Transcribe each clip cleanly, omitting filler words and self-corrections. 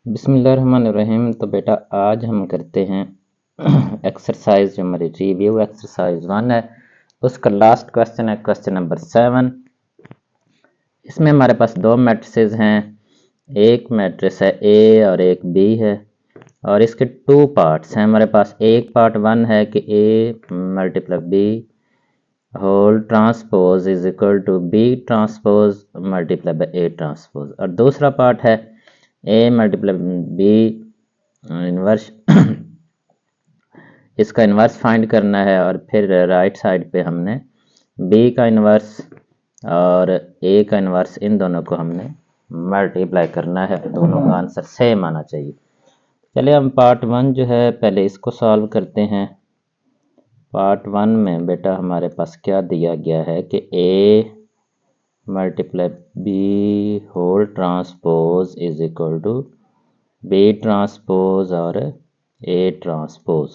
बिस्मिल्लाहिर्रहमानिर्रहीम। तो बेटा आज हम करते हैं एक्सरसाइज जो हमारी रिव्यू एक्सरसाइज 1 है, उसका लास्ट क्वेश्चन है क्वेश्चन नंबर 7। इसमें हमारे पास दो मैट्रिसेस हैं, एक मैट्रिस है ए और एक बी है, और इसके टू पार्ट्स हैं हमारे पास। एक पार्ट 1 है कि A multiply B whole transpose is equal to B transpose multiply by A transpose, और दूसरा पार्ट है ए मल्टीप्लाई बी इनवर्स इसका इन्वर्स फाइंड करना है, और फिर राइट साइड पे हमने बी का इन्वर्स और ए का इन्वर्स इन दोनों को हमने मल्टीप्लाई करना है। दोनों का आंसर सेम आना चाहिए। चलिए हम पार्ट 1 जो है पहले इसको सॉल्व करते हैं। पार्ट 1 में बेटा हमारे पास क्या दिया गया है कि A multiply B whole transpose is equal to B transpose और ए ट्रांसपोज।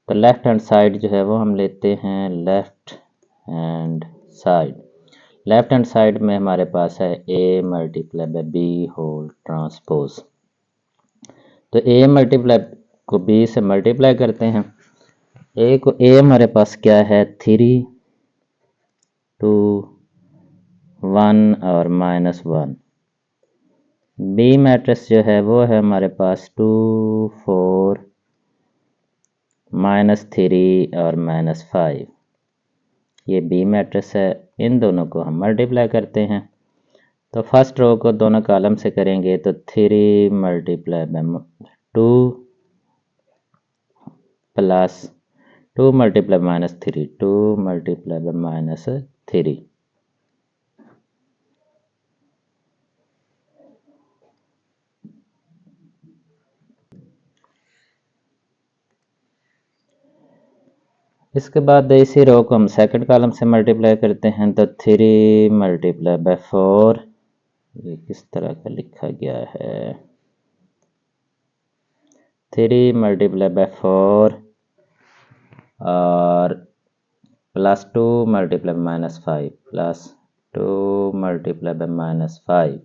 तो लेफ्ट हैंड साइड जो है वो हम लेते हैं left hand side. Left hand side में हमारे पास है A multiply by B whole transpose. तो ए मल्टीप्लाई को बी से मल्टीप्लाई करते हैं। ए हमारे पास क्या है 3 2 1 और -1। बी मैट्रिक्स जो है वो है हमारे पास 2 4 -3 और -5। ये बी मैट्रिक्स है, इन दोनों को हम मल्टीप्लाई करते हैं। तो फर्स्ट रो को दोनों कॉलम से करेंगे तो 3 multiply by 2 plus 2 multiply -3 2 multiply by -3। इसके बाद इसी रो को हम सेकंड कॉलम से मल्टीप्लाई करते हैं तो 3 मल्टीप्लाई बाई 4। ये किस तरह का लिखा गया है, 3 मल्टीप्लाई बाई 4 और plus 2 multiply -5 plus 2 multiply by -5।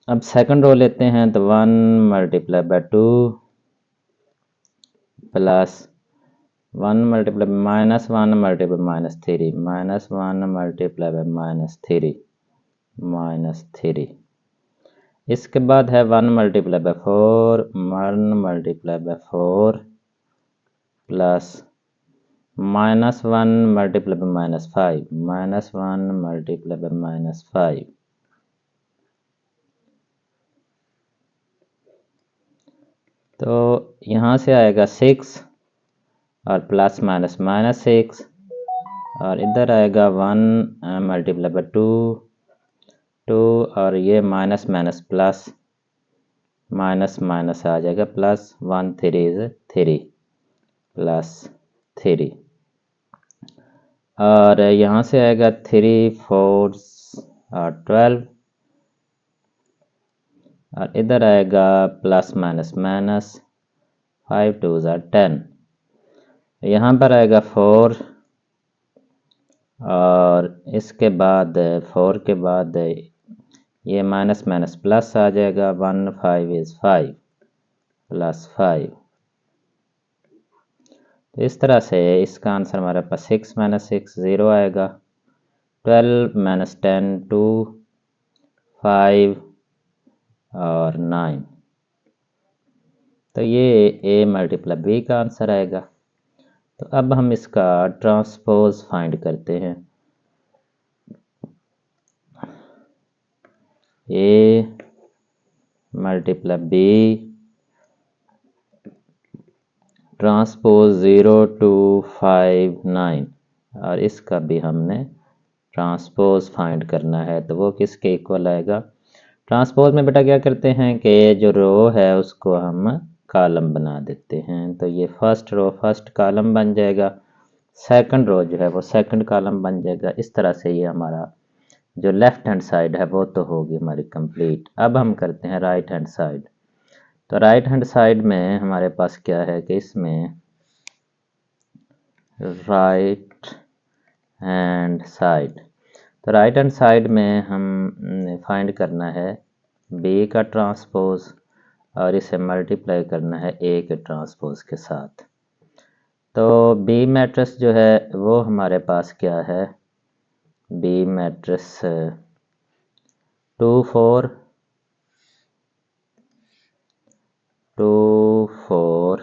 अब सेकंड रो लेते हैं तो 1 multiply by 2 plus 1 multiply -1 multiply -3 -1 multiply by -3। इसके बाद है 1 multiply by 4 1 multiply by 4 plus -1 multiply by -5 -1 multiply by -5। तो यहाँ से आएगा 6 और प्लस -6, और इधर आएगा 1 मल्टीप्लाई बाई 2 और ये माइनस प्लस माइनस आ जाएगा प्लस 1 3 इज 3 प्लस 3, और यहाँ से आएगा 3 4 और 12, और इधर आएगा प्लस माइनस 5 2 ज़ा 10। यहाँ पर आएगा 4, और इसके बाद 4 के बाद ये माइनस प्लस आ जाएगा 1 5 इज 5 प्लस 5। तो इस तरह से इसका आंसर हमारे पास 6 6 0 आएगा, 12 -10 2 5 और 9। तो ये ए मल्टीप्लाई बी का आंसर आएगा। तो अब हम इसका ट्रांसपोज फाइंड करते हैं। ए मल्टीप्लाई बी ट्रांसपोज 0 2 5 9, और इसका भी हमने ट्रांसपोज फाइंड करना है। तो वो किसके इक्वल आएगा। ट्रांसपोज में बेटा क्या करते हैं कि जो रो है उसको हम कॉलम बना देते हैं। तो ये फर्स्ट रो फर्स्ट कॉलम बन जाएगा, सेकंड रो जो है वो सेकंड कॉलम बन जाएगा। इस तरह से ये हमारा जो लेफ्ट हैंड साइड है वो तो होगी हमारी कंप्लीट। अब हम करते हैं राइट हैंड साइड। तो राइट हैंड साइड में हमारे पास क्या है कि इसमें राइट हैंड साइड, तो राइट हैंड साइड में हम फाइंड करना है बी का ट्रांसपोज और इसे मल्टीप्लाई करना है ए के ट्रांसपोज के साथ। तो बी मैट्रिक्स जो है वो हमारे पास क्या है, बी मैट्रिक्स 2 4 2 4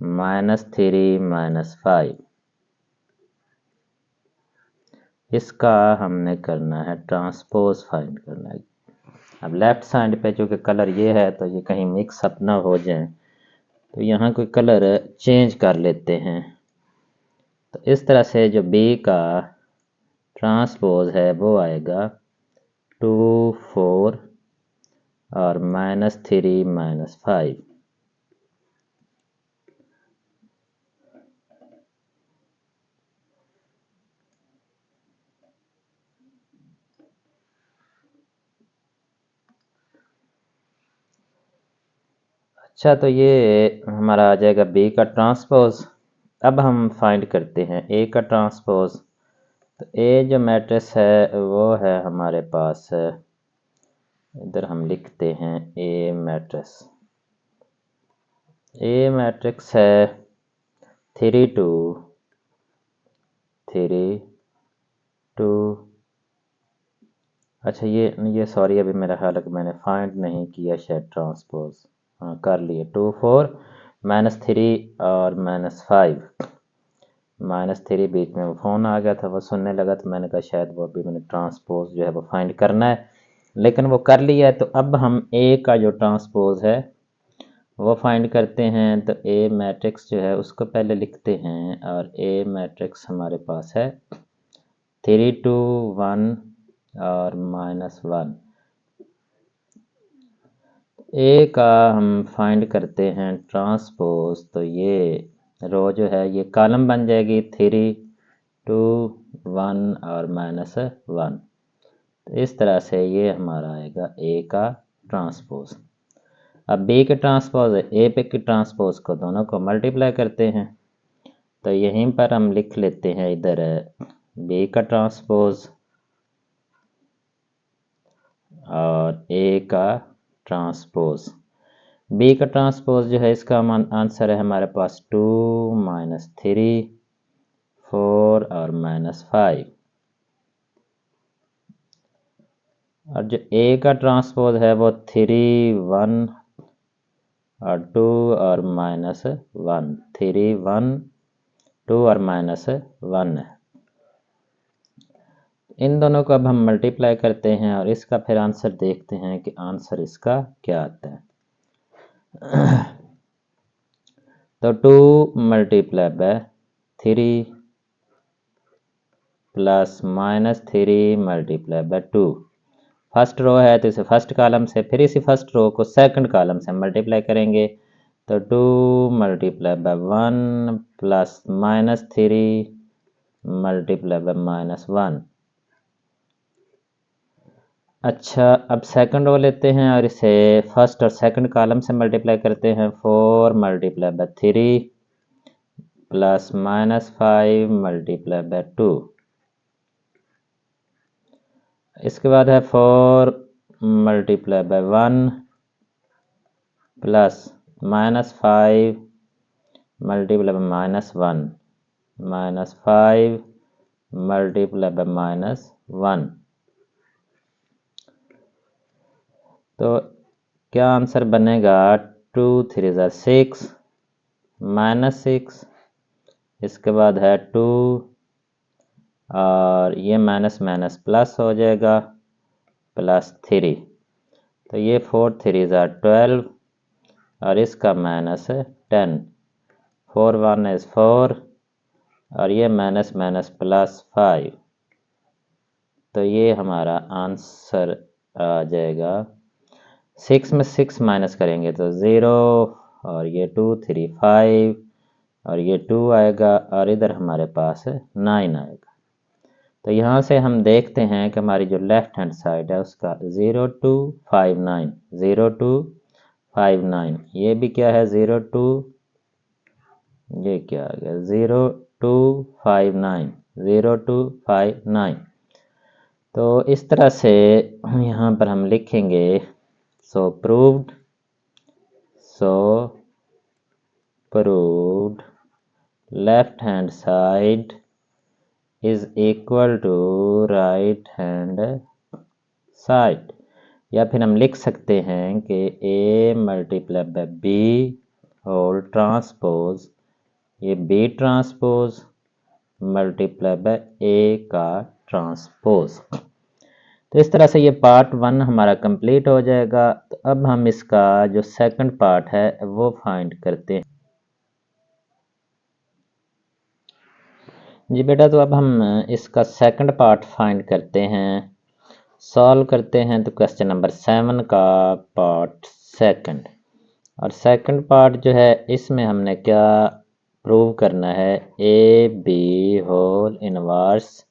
-3 -5, इसका हमने करना है ट्रांसपोज फाइंड करना है। अब लेफ्ट साइड पे चूँकि कलर ये है तो ये कहीं मिक्स अप ना हो जाए, तो यहाँ कोई कलर चेंज कर लेते हैं। तो इस तरह से जो बी का ट्रांसपोज है वो आएगा 2 4 और -3 -5। अच्छा, तो ये हमारा आ जाएगा बी का ट्रांसपोज। अब हम फाइंड करते हैं ए का ट्रांसपोज। तो ए जो मैट्रिक्स है वो है हमारे पास, इधर हम लिखते हैं ए मैट्रिक्स। ए मैट्रिक्स है 3 2 3 2। अच्छा, ये सॉरी, अभी मेरा ख्याल है कि मैंने फाइंड नहीं किया शायद ट्रांसपोज। हाँ, कर लिए 2 4 -3 और -5। -3 बीच में वो फ़ोन आ गया था, वो सुनने लगा, तो मैंने कहा शायद वो अभी मैंने ट्रांसपोज जो है वो फाइंड करना है, लेकिन वो कर लिया है। तो अब हम ए का जो ट्रांसपोज है वो फाइंड करते हैं। तो ए मैट्रिक्स जो है उसको पहले लिखते हैं, और ए मैट्रिक्स हमारे पास है 3 2 1 और -1। ए का हम फाइंड करते हैं ट्रांसपोज, तो ये रो जो है ये कॉलम बन जाएगी 3 2 1 और -1। तो इस तरह से ये हमारा आएगा ए का ट्रांसपोज। अब बी के ट्रांसपोज ए पे के ट्रांसपोज को दोनों को मल्टीप्लाई करते हैं। तो यहीं पर हम लिख लेते हैं इधर बी का ट्रांसपोज और ए का ट्रांसपोज। बी का ट्रांसपोज जो है इसका आंसर है हमारे पास 2 -3 4 और -5। और जो ए का ट्रांसपोज है वो 3 1 और 2 और -1, 3 1 2 और -1 है। इन दोनों को अब हम मल्टीप्लाई करते हैं और इसका फिर आंसर देखते हैं कि आंसर इसका क्या आता है। तो 2 multiply by 3 plus -3 multiply by 2। First row है तो इसे फर्स्ट कॉलम से, फिर इसी फर्स्ट रो को सेकंड कॉलम से मल्टीप्लाई करेंगे। तो 2 multiply bye 1 plus -3 multiply bye -1। अच्छा, अब सेकंड रो लेते हैं और इसे फर्स्ट और सेकंड कॉलम से मल्टीप्लाई करते हैं। 4 multiply by 3 plus -5 multiply by 2। इसके बाद है 4 multiply by 1 plus -5 multiply by -1 -5 multiply by -1। तो क्या आंसर बनेगा? 2 3 6 -6, इसके बाद है 2 और ये माइनस माइनस प्लस हो जाएगा +3। तो ये 4 3 12 और इसका माइनस 10। 4 1 is 4 और ये माइनस माइनस +5। तो ये हमारा आंसर आ जाएगा। 6 में 6 माइनस करेंगे तो 0 और ये 2 3 5 और ये 2 आएगा और इधर हमारे पास 9 आएगा। तो यहाँ से हम देखते हैं कि हमारी जो लेफ्ट हैंड साइड है उसका 0 2 5 9 0 2 5 9, ये भी क्या है 0 2, ये क्या आ गया 0 2 5 9 0 2 5 9। तो इस तरह से यहाँ पर हम लिखेंगे so proved left hand side is equal to right hand side, या फिर हम लिख सकते हैं कि A multiply by B whole transpose, ये B transpose multiply by A का ट्रांसपोज। तो इस तरह से ये पार्ट 1 हमारा कंप्लीट हो जाएगा। तो अब हम इसका जो सेकंड पार्ट है वो फाइंड करते हैं। जी बेटा, तो अब हम इसका सेकंड पार्ट फाइंड करते हैं, सॉल्व करते हैं। तो क्वेश्चन नंबर 7 का पार्ट सेकंड, और सेकंड पार्ट जो है इसमें हमने क्या प्रूव करना है, A B whole inverse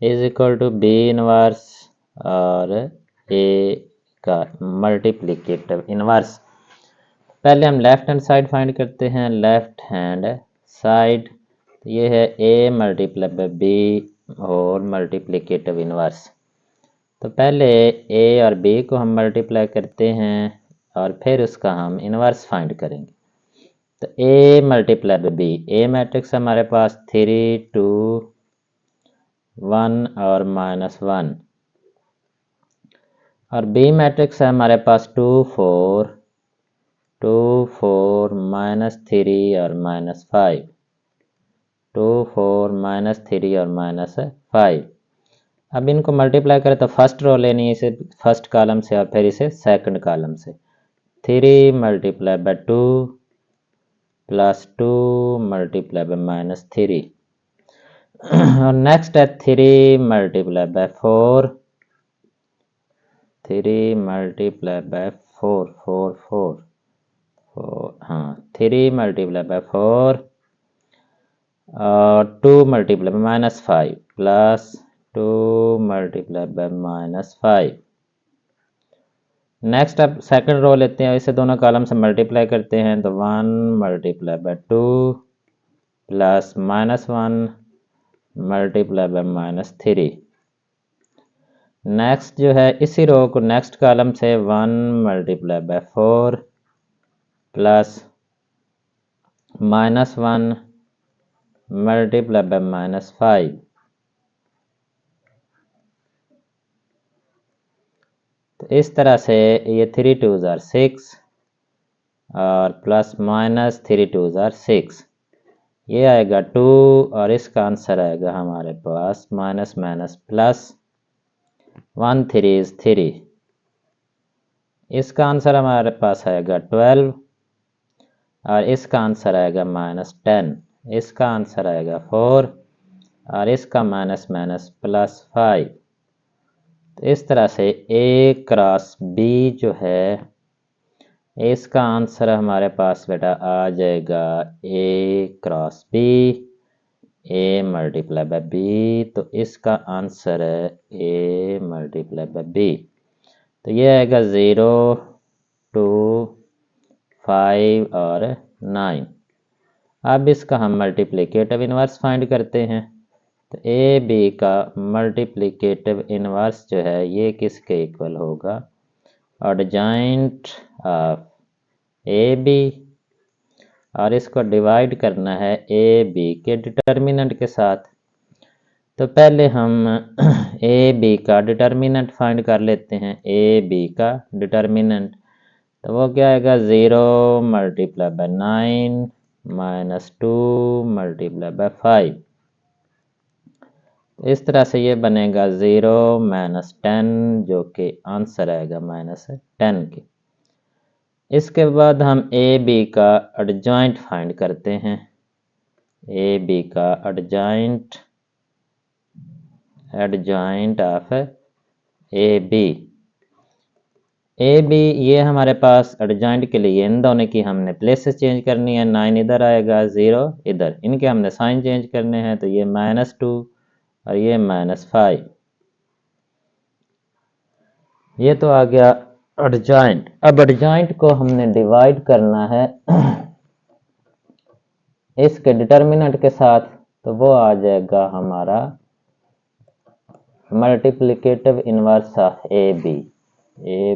is equal to B inverse और ए का मल्टीप्लिकेटिव इनवर्स। पहले हम लेफ्ट हैंड साइड फाइंड करते हैं। लेफ्ट हैंड साइड ये है A multiply by B whole multiplicative inverse. तो पहले ए और बी को हम मल्टीप्लाई करते हैं और फिर उसका हम इनवर्स फाइंड करेंगे। तो A multiply by B, A matrix हमारे पास 3 2 1 और -1, और बी मैट्रिक्स है हमारे पास 2 4 2 4 -3 और -5, 2 4 -3 और -5। अब इनको मल्टीप्लाई करें तो फर्स्ट रो लेनी है, इसे फर्स्ट कॉलम से और फिर इसे सेकंड कॉलम से। 3 multiply by 2 plus 2 multiply by -3, और नेक्स्ट है 3 मल्टीप्लाई बाय 4, 3 मल्टीप्लाई बाय 4 4 4 4, हाँ 3 मल्टीप्लाई बाय 4 और 2 multiply bye -5 plus 2 multiply bye -5। Next अब सेकंड रो लेते हैं, इसे दोनों कॉलम से मल्टीप्लाई करते हैं। तो 1 multiply by 2 plus -1 multiply by -3। Next जो है इसी रो को नेक्स्ट कॉलम से 1 multiply by 4 plus -1 multiply by -5। तो इस तरह से ये 3 2s are 6 और प्लस -3 2s are 6, ये आएगा 2 और इसका आंसर आएगा हमारे पास माइनस माइनस प्लस 1 3 is 3, इसका आंसर हमारे पास आएगा 12 और इसका आंसर आएगा -10, इसका आंसर आएगा 4 और इसका माइनस माइनस प्लस 5। तो इस तरह से A क्रॉस B जो है इसका आंसर हमारे पास बेटा आ जाएगा A cross B, A multiply by B, तो इसका आंसर है A मल्टीप्लाई बाय B। तो ये आएगा 0 2 5 और 9। अब इसका हम मल्टीप्लिकेटिव इनवर्स फाइंड करते हैं। तो ए बी का मल्टीप्लिकेटिव इनवर्स जो है ये किसके इक्वल होगा, एडजॉइंट ऑफ ए बी, और इसको डिवाइड करना है ए बी के डिटर्मिनेंट के साथ। तो पहले हम ए बी का डिटर्मिनेंट फाइंड कर लेते हैं। ए बी का डिटर्मिनेंट तो वो क्या आएगा, 0 मल्टीप्लाई बाय 9 -2 मल्टीप्लाई बाय 5। इस तरह से ये बनेगा 0 -10 जो कि आंसर आएगा -10 के। इसके बाद हम ए बी का एडजॉइंट फाइंड करते हैं। ए बी का adjoint of A B, A B ये हमारे पास एडजॉइंट के लिए इन दोनों की हमने प्लेसेस चेंज करनी है। 9 इधर आएगा, 0 इधर, इनके हमने साइन चेंज करने हैं। तो ये -2 और ये -5, ये तो आ गया एडजॉइंट। अब एडजॉइंट को हमने डिवाइड करना है इसके डिटर्मिनेंट के साथ, तो वो आ जाएगा हमारा multiplicative inverse of A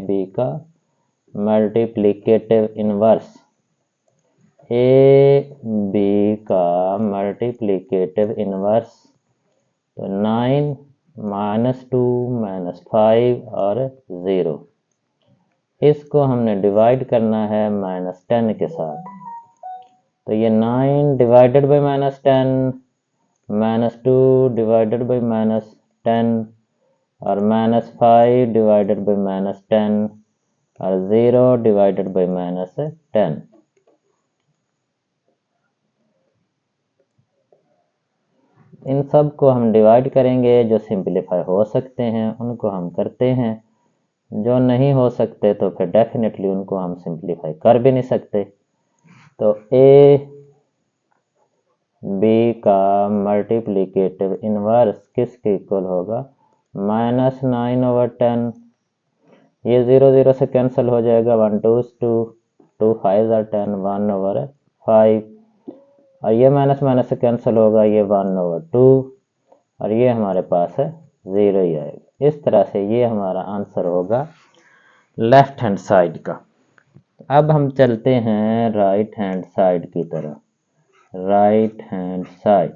B का मल्टीप्लिकेटिव इनवर्स ए बी का मल्टीप्लिकेटिव इनवर्स तो 9 -2 -5 और 0। इसको हमने डिवाइड करना है -10 के साथ। तो ये 9 डिवाइडेड बाई -10 -2 डिवाइडेड बाई -10 और -5 डिवाइडेड बाई -10 और 0 डिवाइडेड बाई -10। इन सब को हम डिवाइड करेंगे। जो सिंपलीफाई हो सकते हैं उनको हम करते हैं, जो नहीं हो सकते तो फिर डेफिनेटली उनको हम सिंपलीफाई कर भी नहीं सकते। तो ए बी का मल्टीप्लिकेटिव इनवर्स किसके इक्वल होगा? -9/10। ये 0 0 से कैंसिल हो जाएगा, 1 2 2 2 5 are 10 1/5 और ये माइनस माइनस से कैंसिल होगा, ये 1/2 और ये हमारे पास है 0 ही आएगा। इस तरह से ये हमारा आंसर होगा लेफ्ट हैंड साइड का। अब हम चलते हैं राइट हैंड साइड की तरफ। राइट हैंड साइड,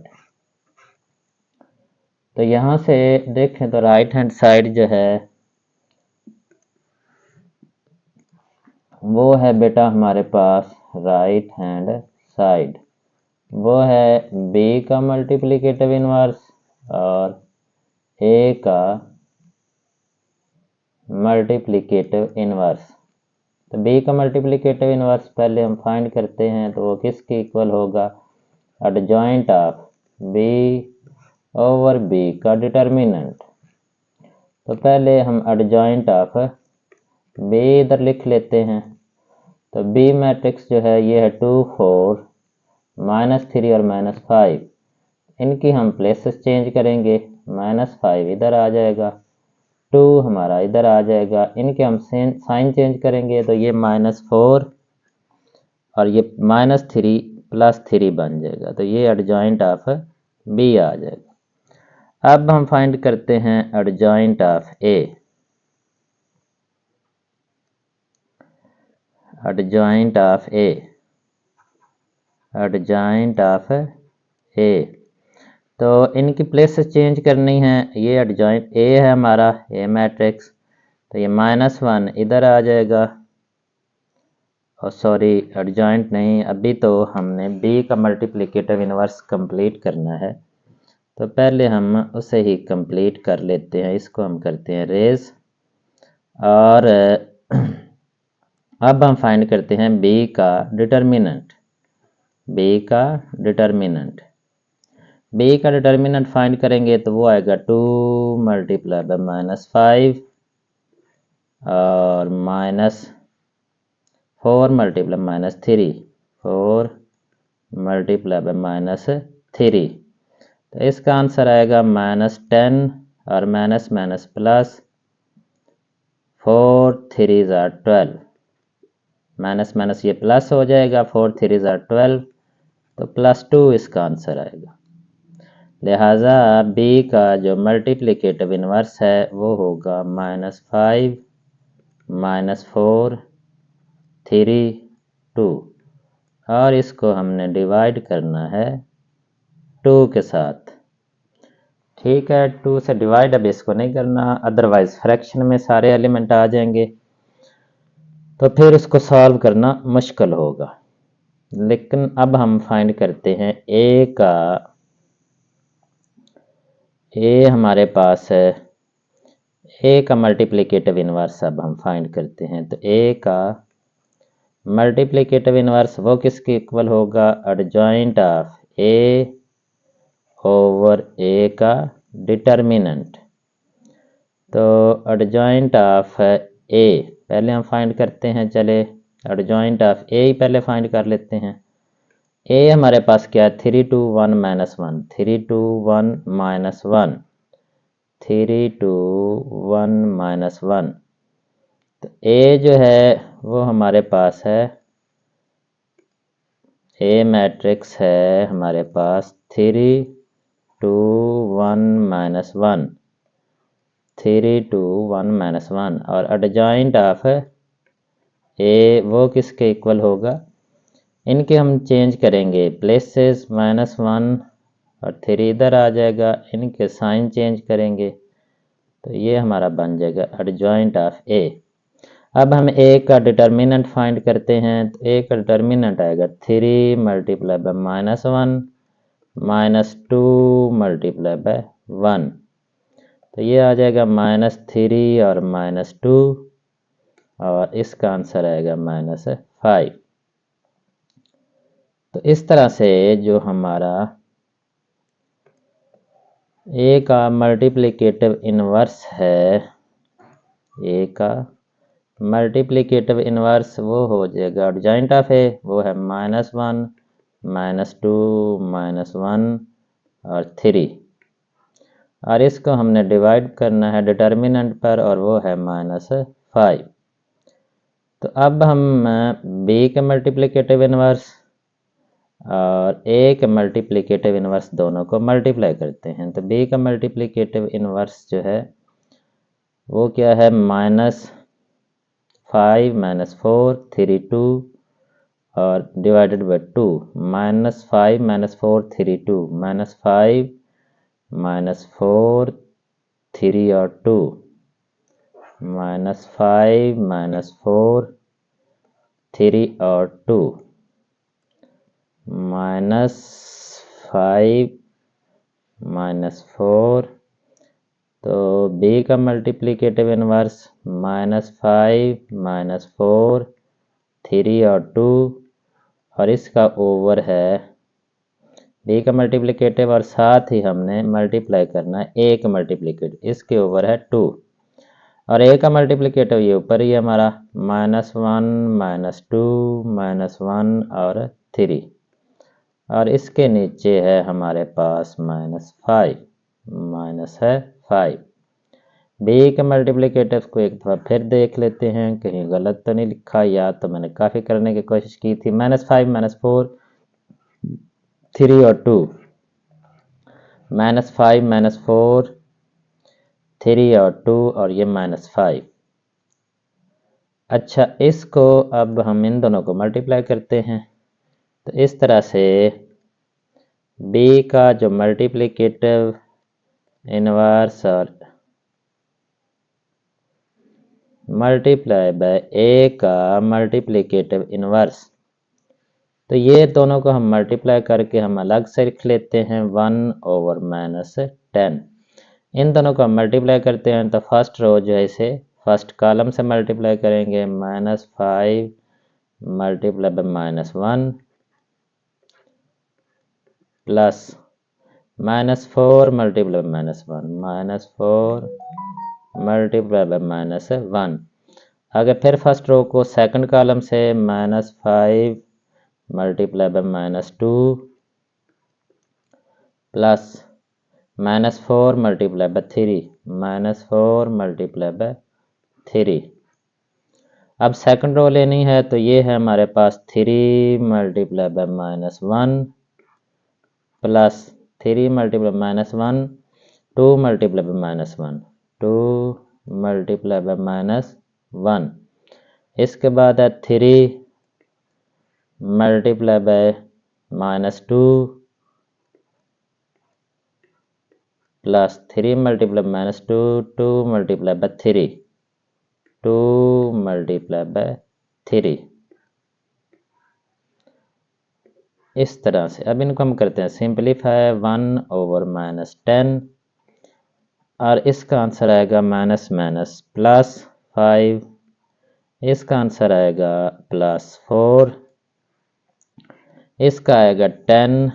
तो यहाँ से देखें तो राइट हैंड साइड जो है वो है बेटा हमारे पास राइट हैंड साइड वो है बी का मल्टीप्लिकेटिव इनवर्स और ए का मल्टीप्लिकेटिव इनवर्स। तो बी का मल्टीप्लिकेटिव इनवर्स पहले हम फाइंड करते हैं, तो वो किसके इक्वल होगा? Adjoint of B over B का डिटर्मिनेंट। तो पहले हम एडजॉइंट ऑफ बी इधर लिख लेते हैं। तो बी मैट्रिक्स जो है ये है 2 4 -3 और -5। इनकी हम प्लेसेस चेंज करेंगे, -5 इधर आ जाएगा, 2 हमारा इधर आ जाएगा। इनके हम साइन चेंज करेंगे, तो ये -4 और ये -3 +3 बन जाएगा। तो ये एडजॉइंट ऑफ बी आ जाएगा। अब हम फाइंड करते हैं adjoint of A. Adjoint of A, adjoint of A, तो इनकी प्लेसेस चेंज करनी है। ये एडजॉइंट ए है हमारा, ए मैट्रिक्स, तो ये -1 इधर आ जाएगा। और सॉरी एडजॉइंट नहीं, अभी तो हमने बी का मल्टीप्लिकेटिव इनवर्स कंप्लीट करना है, तो पहले हम उसे ही कंप्लीट कर लेते हैं। इसको हम करते हैं रेज और अब हम फाइंड करते हैं बी का डिटर्मिनेंट। बी का डिटर्मिनेंट, बी का डिटर्मिनेंट फाइंड करेंगे तो वो आएगा 2 × -5 और -4 × -3, 4 × -3। तो इसका आंसर आएगा -10 और minus minus plus 4 3s are 12, minus minus ये प्लस हो जाएगा, 4 3s are 12, तो +2 इसका आंसर आएगा। लिहाजा बी का जो मल्टीप्लिकेटिव इनवर्स है वो होगा -5 -4 3 2 और इसको हमने डिवाइड करना है 2 के साथ। ठीक है, 2 से डिवाइड अब इसको नहीं करना, अदरवाइज फ्रैक्शन में सारे एलिमेंट आ जाएंगे तो फिर इसको सॉल्व करना मुश्किल होगा। लेकिन अब हम फाइंड करते हैं ए का, ए हमारे पास है ए का मल्टीप्लिकेटिव इनवर्स। अब हम फाइंड करते हैं तो ए का मल्टीप्लिकेटिव इनवर्स वो किसके इक्वल होगा? एडजॉइंट ऑफ ए ओवर ए का डिटर्मिनेंट। तो एडजॉइंट ऑफ ए पहले हम फाइंड करते हैं, चले एडजॉइंट ऑफ ए ही पहले फाइंड कर लेते हैं। ए हमारे पास क्या है? 3 2 1 -1, 3 2 1 -1, 3 2 1 -1। तो ए जो है वो हमारे पास है, ए मैट्रिक्स है हमारे पास 3 2 1 -1। 3 2 1 -1 और एडजॉइंट ऑफ ए वो किसके इक्वल होगा, इनके हम चेंज करेंगे प्लेसेस, -1 और 3 इधर आ जाएगा, इनके साइन चेंज करेंगे तो ये हमारा बन जाएगा एडजॉइंट ऑफ ए। अब हम ए का डिटर्मिनेंट फाइंड करते हैं तो ए का डिटर्मिनेंट आएगा 3 मल्टीप्लाई बाय -1 -2 मल्टीप्लाई बाय 1 तो ये आ जाएगा -3 और -2 और इसका आंसर आएगा -5। तो इस तरह से जो हमारा ए का मल्टीप्लिकेटिव इनवर्स है, ए का मल्टीप्लिकेटिव इनवर्स वो हो जाएगा एडजॉइंट ऑफ ए, वो है -1 -2 -1 और 3 और इसको हमने डिवाइड करना है डिटर्मिनेंट पर और वो है -5। तो अब हम बी के मल्टीप्लिकेटिव इनवर्स और ए के मल्टीप्लिकेटिव इनवर्स दोनों को मल्टीप्लाई करते हैं। तो बी का मल्टीप्लिकेटिव इनवर्स जो है वो क्या है, -5 -4 3 2 और डिवाइडेड बाय 2 -5 -4 3 2 -5 -4 3 और 2 -5 -4 3 और 2 -5 -4 तो बी का मल्टीप्लिकेटिव इनवर्स -5 -4 3 और 2 और इसका ओवर है बी का मल्टीप्लिकेटिव और साथ ही हमने मल्टीप्लाई करना है ए का मल्टीप्लिकेटिव, इसके ओवर है 2 और ए का मल्टीप्लिकेटिव ये ऊपर ही हमारा -1 -2 -1 और 3 और इसके नीचे है हमारे पास -5 -5। बी के मल्टीप्लिकेटिव को एक दफ़ा फिर देख लेते हैं कहीं गलत तो नहीं लिखा, या तो मैंने काफ़ी करने की कोशिश की थी। -5 -4 3 और 2 -5 -4 3 और 2 और ये -5। अच्छा, इसको अब हम इन दोनों को मल्टीप्लाई करते हैं तो इस तरह से बी का जो मल्टीप्लिकेटिव इनवर्स और मल्टीप्लाई बाय ए का मल्टीप्लिकेटिव इनवर्स, तो ये दोनों को हम मल्टीप्लाई करके हम अलग से लिख लेते हैं 1/-10। इन दोनों को हम मल्टीप्लाई करते हैं तो फर्स्ट रो जो है इसे फर्स्ट कॉलम से मल्टीप्लाई करेंगे, -5 multiply by -1 plus -4 multiply by -1 -4 multiply by -1। आगे फिर फर्स्ट रो को सेकंड कॉलम से -5 multiply by -2 plus -4 multiply by 3 -4 multiply by 3। अब सेकंड रो लेनी है तो ये है हमारे पास 3 multiply bye -1 plus 3 multiply bye -1 2 multiply bye -1 2 multiply bye -1। इसके बाद है 3 multiply by -2 plus 3 multiply by -2 2 multiply by 3 2 multiply by 3। इस तरह से अब इनको हम करते हैं सिंपलीफाई 1/-10 और इसका आंसर आएगा -+5। इसका आंसर आएगा +4। इसका आएगा 10।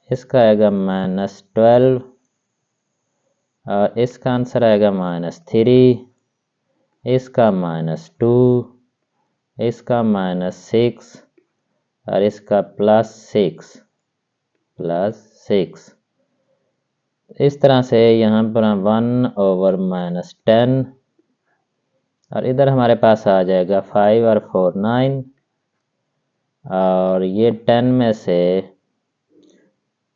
इसका आएगा -12 और इसका आंसर आएगा -3। इसका -2। इसका -6 और इसका +6। इस तरह से यहाँ पर 1/-10 और इधर हमारे पास आ जाएगा 5 और 4 9 और ये 10 में से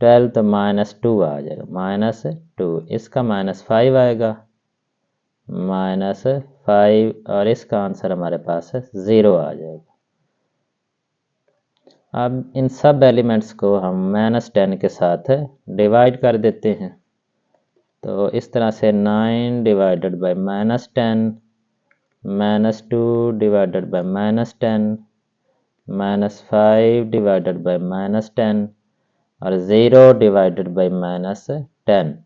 12 तो -2 आ जाएगा, -2। इसका -5 आएगा -5 और इसका आंसर हमारे पास 0 आ जाएगा। अब इन सब एलिमेंट्स को हम -10 के साथ डिवाइड कर देते हैं। तो इस तरह से 9 divided by -10, -2 divided by -10, -5 divided by -10 और 0 डिवाइडेड बाय -10।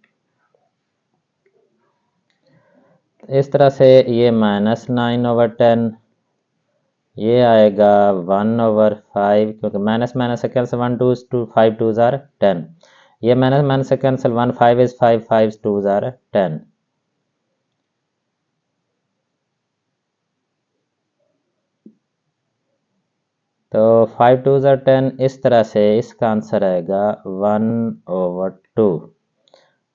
इस तरह से ये -9/10, ये आएगा 1/5, क्योंकि माइनस माइनस से कैंसिल 1 2 5 2 ज़ार 10। ये माइनस माइनस से कैंसिल 1 5 इज 5 5 2 ज़ार 10। तो 5 2 ज़ार 10, इस तरह से इसका आंसर आएगा 1/2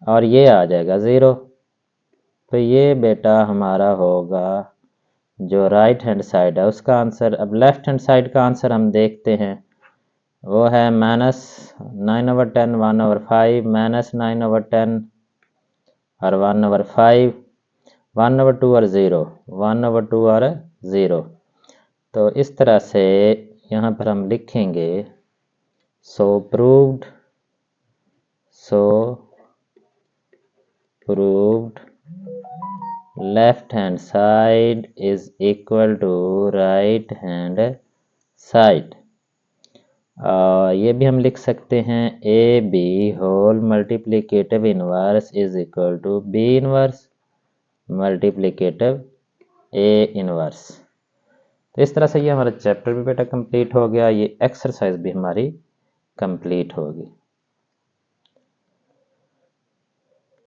और ये आ जाएगा 0। तो ये बेटा हमारा होगा जो राइट हैंड साइड है उसका आंसर। अब लेफ्ट हैंड साइड का आंसर हम देखते हैं, वो है -9/10, 1/5, -9/10 और 1/5, 1/2 और 0, 1/2 और 0। तो इस तरह से यहाँ पर हम लिखेंगे so proved left hand side is equal to right hand side. ये भी हम लिख सकते हैं A B whole multiplicative inverse is equal to B inverse multiplicative A inverse. तो इस तरह से ये हमारा चैप्टर भी बेटा कंप्लीट हो गया, ये एक्सरसाइज भी हमारी कंप्लीट होगी।